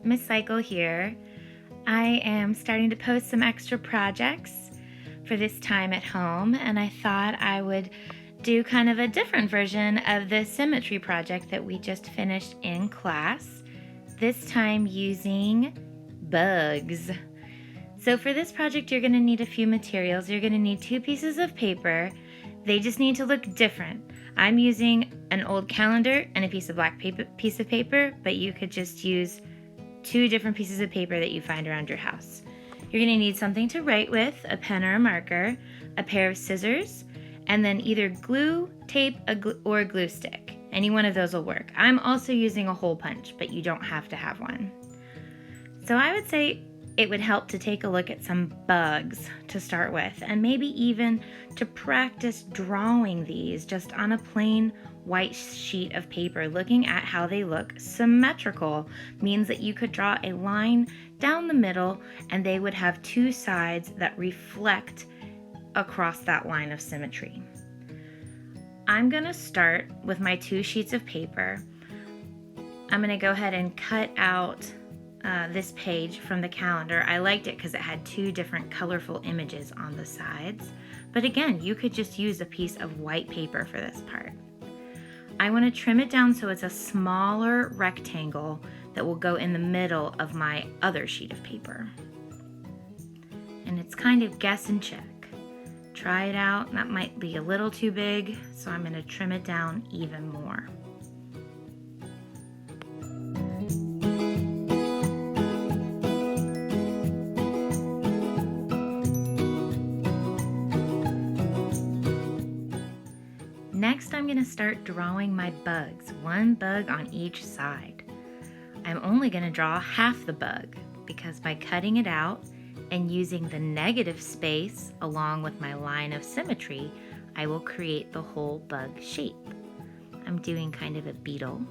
Miss Cycle here. I am starting to post some extra projects for this time at home, and I thought I would do kind of a different version of the symmetry project that we just finished in class, this time using bugs. So for this project, you're going to need a few materials. You're going to need 2 pieces of paper. They just need to look different. I'm using an old calendar and a piece of black paper, but you could just use 2 different pieces of paper that you find around your house. You're going to need something to write with, a pen or a marker, a pair of scissors, and then either glue, tape, or a glue stick. Any one of those will work. I'm also using a hole punch, but you don't have to have one. So I would say it would help to take a look at some bugs to start with, and maybe even to practice drawing these just on a plain white sheet of paper. Looking at how they look symmetrical means that you could draw a line down the middle and they would have 2 sides that reflect across that line of symmetry. I'm going to start with my 2 sheets of paper. I'm going to go ahead and cut out this page from the calendar. I liked it because it had 2 different colorful images on the sides. But again, you could just use a piece of white paper for this part. I want to trim it down so it's a smaller rectangle that will go in the middle of my other sheet of paper. And it's kind of guess and check. Try it out. That might be a little too big, so I'm going to trim it down even more. Next, I'm going to start drawing my bugs, 1 bug on each side. I'm only going to draw half the bug because by cutting it out and using the negative space along with my line of symmetry, I will create the whole bug shape. I'm doing kind of a beetle.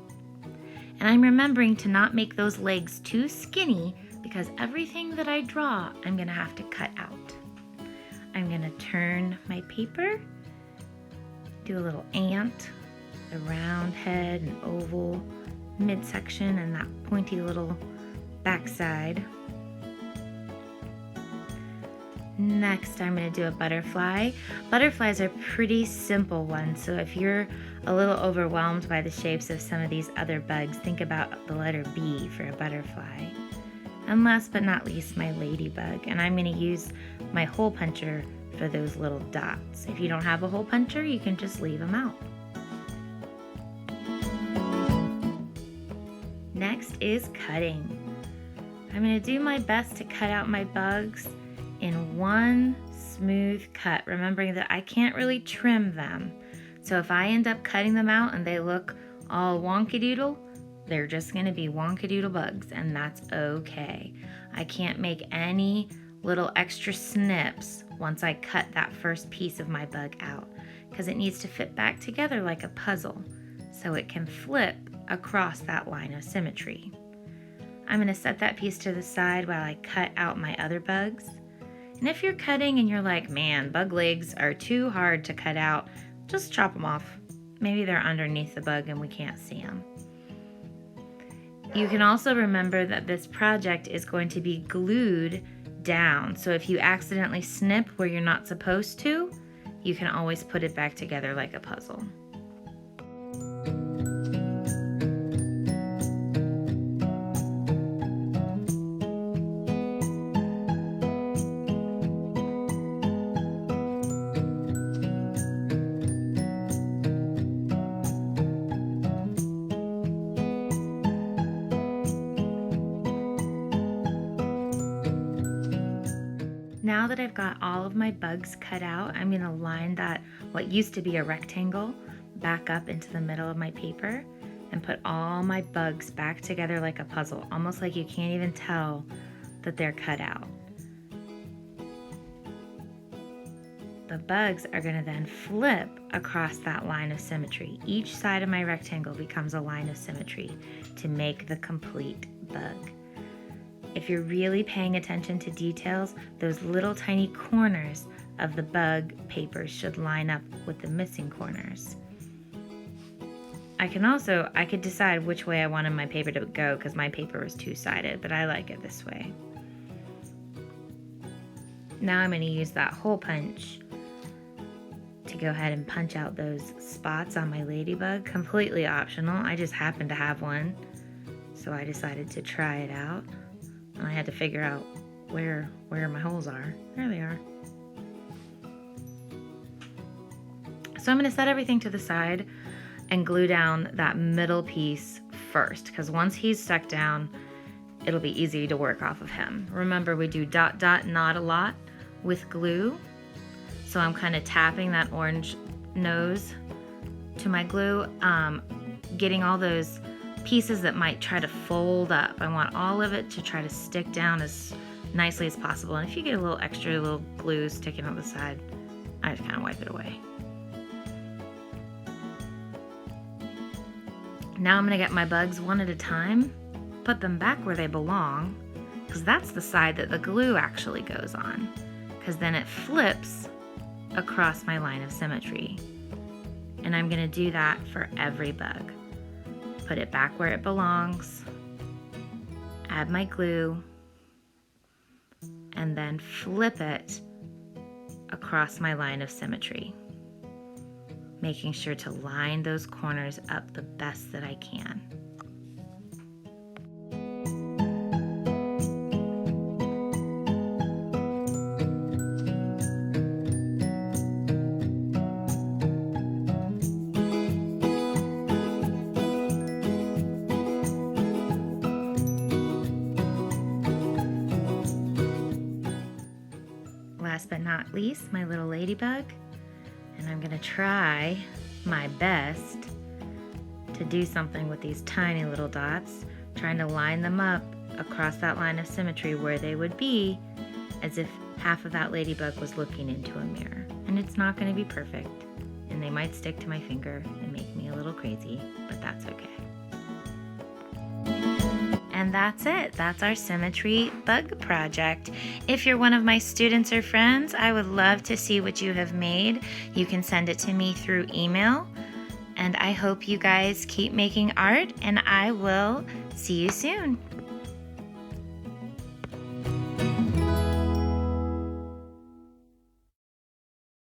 And I'm remembering to not make those legs too skinny because everything that I draw, I'm going to have to cut out. I'm going to turn my paper, do a little ant, a round head, an oval midsection, and that pointy little backside. Next, I'm going to do a butterfly. Butterflies are pretty simple ones, so if you're a little overwhelmed by the shapes of some of these other bugs, think about the letter B for a butterfly. And last but not least, my ladybug, and I'm going to use my hole puncher for those little dots. If you don't have a hole puncher, you can just leave them out. Next is cutting. I'm going to do my best to cut out my bugs in one smooth cut, remembering that I can't really trim them. So if I end up cutting them out and they look all wonky-doodle, they're just going to be wonky-doodle bugs, and that's okay. I can't make any little extra snips once I cut that first piece of my bug out because it needs to fit back together like a puzzle so it can flip across that line of symmetry. I'm going to set that piece to the side while I cut out my other bugs. And if you're cutting and you're like, man, bug legs are too hard to cut out, just chop them off. Maybe they're underneath the bug and we can't see them. You can also remember that this project is going to be glued down. So if you accidentally snip where you're not supposed to, you can always put it back together like a puzzle. Now that I've got all of my bugs cut out, I'm going to line that, what used to be a rectangle, back up into the middle of my paper and put all my bugs back together like a puzzle, almost like you can't even tell that they're cut out. The bugs are going to then flip across that line of symmetry. Each side of my rectangle becomes a line of symmetry to make the complete bug. If you're really paying attention to details, those little tiny corners of the bug paper should line up with the missing corners. I could decide which way I wanted my paper to go because my paper was two-sided, but I like it this way. Now I'm going to use that hole punch to go ahead and punch out those spots on my ladybug. Completely optional. I just happened to have one, so I decided to try it out. And I had to figure out where my holes are. There they are. So I'm going to set everything to the side and glue down that middle piece first, because once he's stuck down, it'll be easy to work off of him. Remember, we do dot, dot, not a lot with glue. So I'm kind of tapping that orange nose to my glue, getting all those pieces that might try to fold up. I want all of it to try to stick down as nicely as possible. And if you get a little extra little glue sticking on the side, I just kind of wipe it away. Now I'm gonna get my bugs one at a time, put them back where they belong, because that's the side that the glue actually goes on, because then it flips across my line of symmetry. And I'm gonna do that for every bug. Put it back where it belongs, add my glue, and then flip it across my line of symmetry, making sure to line those corners up the best that I can. Last but not least, my little ladybug. And I'm gonna try my best to do something with these tiny little dots, trying to line them up across that line of symmetry where they would be, as if half of that ladybug was looking into a mirror. And it's not gonna be perfect, and they might stick to my finger and make me a little crazy, but that's okay. And that's it. That's our Symmetry Bug project. If you're one of my students or friends, I would love to see what you have made. You can send it to me through email. And I hope you guys keep making art, and I will see you soon.